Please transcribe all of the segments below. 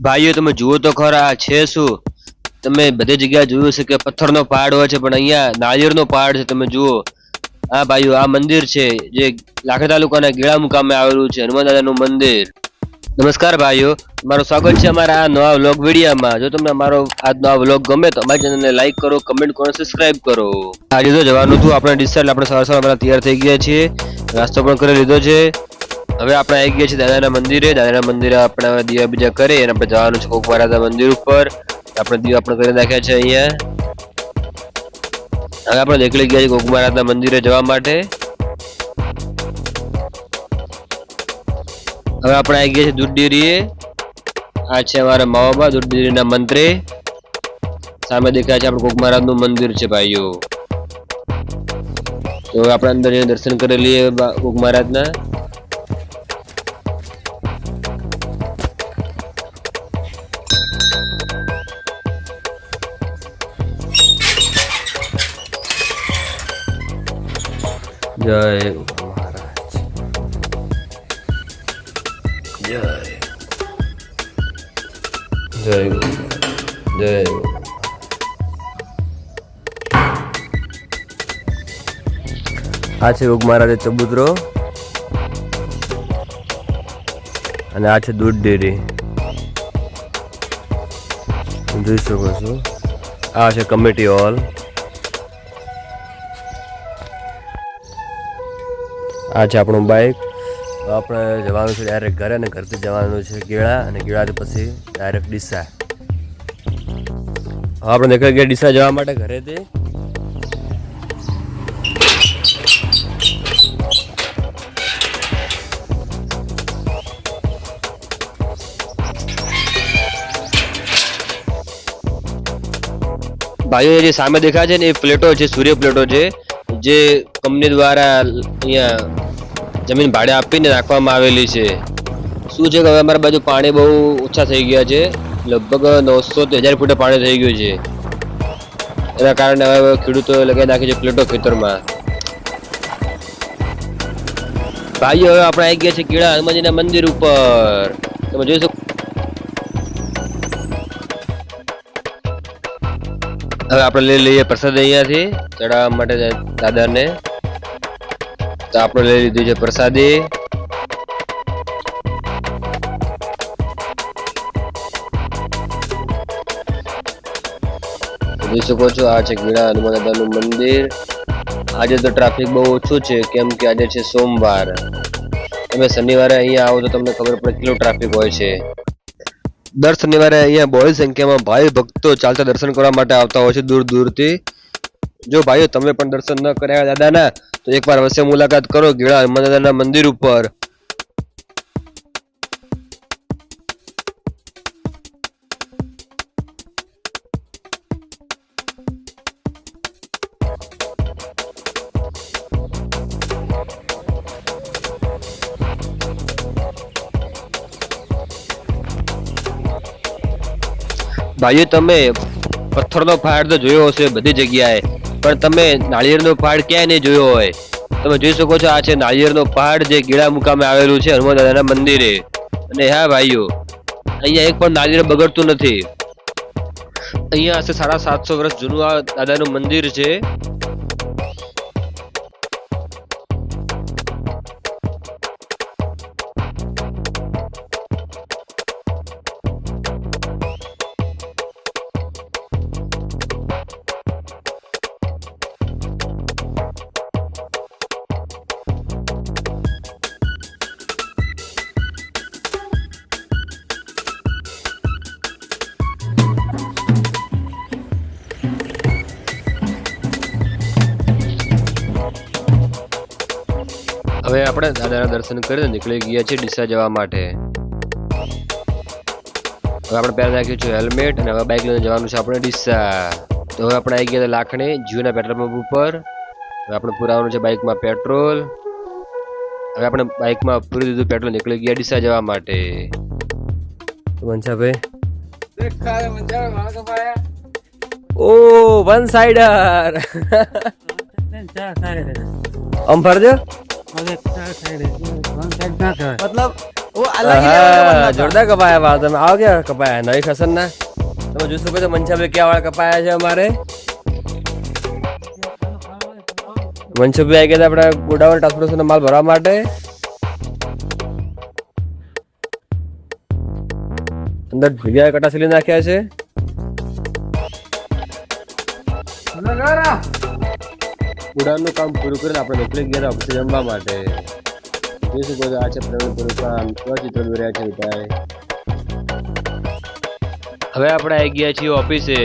ભાઈઓ તમે જુઓ તો ખરા આ છે શું? તમે બધી જગ્યાએ જોયું છે કે પથ્થરનો પહાડ હોય છે, પણ અહીંયા નાળિયેરનો પહાડ છે. તમે જુઓ હા ભાઈઓ, આ મંદિર છે જે લાખા તાલુકાના ગેળા મુકામે આવેલું છે, હનુમાન દાદાનું મંદિર. નમસ્કાર ભાઈઓ, તમારું સ્વાગત છે અમારા આ નવા વ્લોગ વિડીયોમાં. જો તમને અમારો આજનો આ વ્લોગ ગમે તો અમારી ચેનલને લાઈક કરો, કમેન્ટ કરો, સબસ્ક્રાઇબ કરો. આજે તો જવાનું હતું આપણે ડીસા, આપણે સવાર તૈયાર થઈ ગયા છીએ, નાસ્તો પણ કરી લીધો છે. હવે આપણે આવી ગયા છીએ દાદાના મંદિરે. દાદાના મંદિરે આપણે હવે દીવા બીજા કરી અને આપણે જવાનું છે કોકવારાના મંદિર ઉપર. આપણે દીવા પણ કરી નાખ્યા છે અહીંયા. હવે આપણે નીકળી ગયા છીએ કોકવારાના મંદિરે જવા માટે. હવે આપણે આવી ગયા છીએ દૂધ ડેરીએ. આ છે અમારા માવાબા દૂધ ડેરીના મંત્રી. સામે દેખાય છે આપણે કોક મહારાજનું મંદિર છે ભાઈઓ. તો હવે આપણે અંદર જઈને દર્શન કરી લઈએ કોક મહારાજના. જય મહારાજ, જય જય જય. આ છે યોગ મહારાજ ચબૂતરો અને આ છે દૂધ ડેરી. જોઈ શકો છો. આ છે કમિટી હોલ. આ છે આપણું બાઇક. આપણે જવાનું છે ડાયરેક્ટ ઘરે, અને ઘરથી જવાનું છે ગેળા, અને ગેળાથી પછી ડાયરેક્ટ ડીસા. આપણે નીકળી ગયા ડીસા જવા માટે ઘરેથી. ભાઈઓ જે સામે દેખાય છે ને એ પ્લેટો છે, સૂર્ય પ્લેટો છે, જે કંપની દ્વારા અહીંયા જમીન ભાડે આપીને રાખવામાં આવેલી છે. શું છે કે હવે અમારી બાજુ પાણી બહુ ઓછા થઈ ગયા છે, લગભગ 900 થી 1000 ફૂટે પાણી થઈ ગયું છે. એના કારણે હવે ખેડૂતો લગાવી નાખે છે પ્લેટો ખેતરમાં. ભાઈઓ હવે આપણે આવી ગયા છે ગેળા હનુમાનજીના મંદિર ઉપર. તમે જોઈ શકો. હવે આપણે લઈ લઈએ પ્રસાદ અહીંયાથી ચડાવવા માટે દાદાને. તો આપણે લઈ લીધું છે પ્રસાદી. જોઈ શકો છો આ છે ગેળા હનુમાન દાદાનું મંદિર. આજે તો ટ્રાફિક બહુ ઓછું છે, કેમ કે આજે છે સોમવાર. તમે શનિવારે અહીંયા આવો તો તમને ખબર પડે કેટલું ટ્રાફિક હોય છે. દર શનિવારે અહીંયા બહોળી સંખ્યામાં ભાઈ ભક્તો ચાલતા દર્શન કરવા માટે આવતા હોય છે દૂર દૂરથી. જો ભાઈઓ તમે પણ દર્શન ન કર્યા દાદાના તો એકવાર અવશ્ય મુલાકાત કરો ગેળા હનુમાન દાદાના મંદિર ઉપર. ભાઈઓ તમે પથ્થરનો પહાડ તો જોયો હશે બધી જગ્યાએ, પણ તમે નાળિયેરનો પહાડ ક્યાંય નહીં જોયો હોય. તમે જોઈ શકો છો આ છે નાળિયેરનો પહાડ જે ગેળા મુકામે આવેલું છે હનુમાન દાદાના મંદિરે. અને હા ભાઈઓ, અહીંયા એક પણ નાળિયેર બગડતું નથી. અહીંયા હશે 750 વર્ષ જૂનું આ દાદાનું મંદિર છે. હવે આપણે દાદાના દર્શન કરીને નીકળી ગયા છીએ ડીસા જવા માટે. હવે આપણે પહેલા નાખ્યું છે હેલ્મેટ, અને હવે બાઇક લઈને જવાનું છે આપણે ડીસા. તો હવે આપણે આવી ગયા લાખણી જીઓના પેટ્રોલ પંપ ઉપર. હવે આપણે પુરાવાનું છે બાઇકમાં પેટ્રોલ. હવે આપણે બાઇકમાં પૂરી દીધું પેટ્રોલ, નીકળી ગયા ડીસા જવા માટે. ઓ વન સાઇડર આમ ફરજો. मतलब જોરદાર કપાયા વાળ તમે આવો ક્યાં કપાયા નવી ફેશન ના તમે જોઈ શકો છો મનસાભાઈ ક્યાં વાળ કપાયા છે અમારે મનસુખભાઈ આવી ગયા આપડા ગોડાઉન ટ્રાન્સપોર્ટેશન માલ ભરવા માટે અંદર જગ્યાએ કટાસલી નાખ્યા છે ગોડાઉન નું કામ પૂરું કરીને આપણે નીકળી ગયા ઓફિસે જમવા માટે જોઈ શકો છો આ છે પૂરું કામ ચિત્ર દોર્યા છે બધાએ હવે આપણે આવી ગયા છીએ ઓફિસે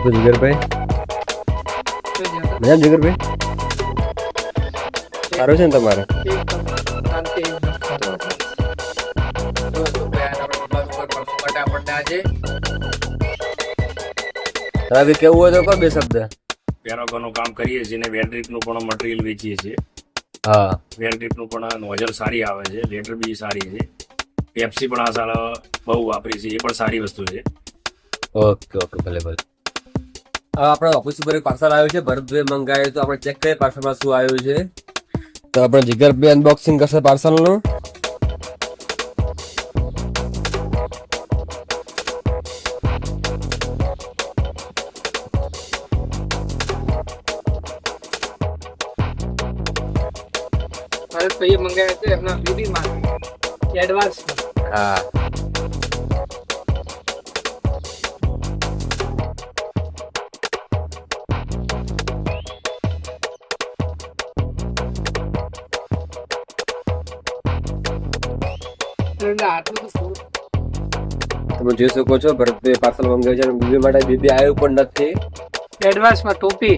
જીગરભાઈ મજા જીગરભાઈ સારું છે ને તમારે કેવું હોય તો કહો બે શબ્દ પેરોકોનું કામ કરીએ છીએ ને વેરડ્રીપ નું પણ મટીરિયલ વેચીએ છીએ હા વેરડ્રીપ નું પણ નોઝલ સારી આવે છે લેટર બી સારી છે પેપ્સી પણ આ સાલ બહુ વાપરી છે એ પણ સારી વસ્તુ છે ઓકે ઓકે ભલે ભલે હવે આપણે ઓફિસ ઉપર એક પાર્સલ આવ્યું છે ભરતભાઈ મંગાવ્યું તો આપણે ચેક કરીએ પાર્સલમાં શું આવ્યું છે તો આપણે જીગરભાઈ અનબોક્સિંગ કરશે પાર્સલનું ભરતભાઈએ મંગાવ્યા છે એમના બેબીમાં એડવાન્સ હા તમે જોઈ શકો છો ભરતભાઈ પાર્સલ મંગાવ્યું છે અને બીબી માટે બીબી આવ્યું પણ નથી એડવાન્સમાં ટોપી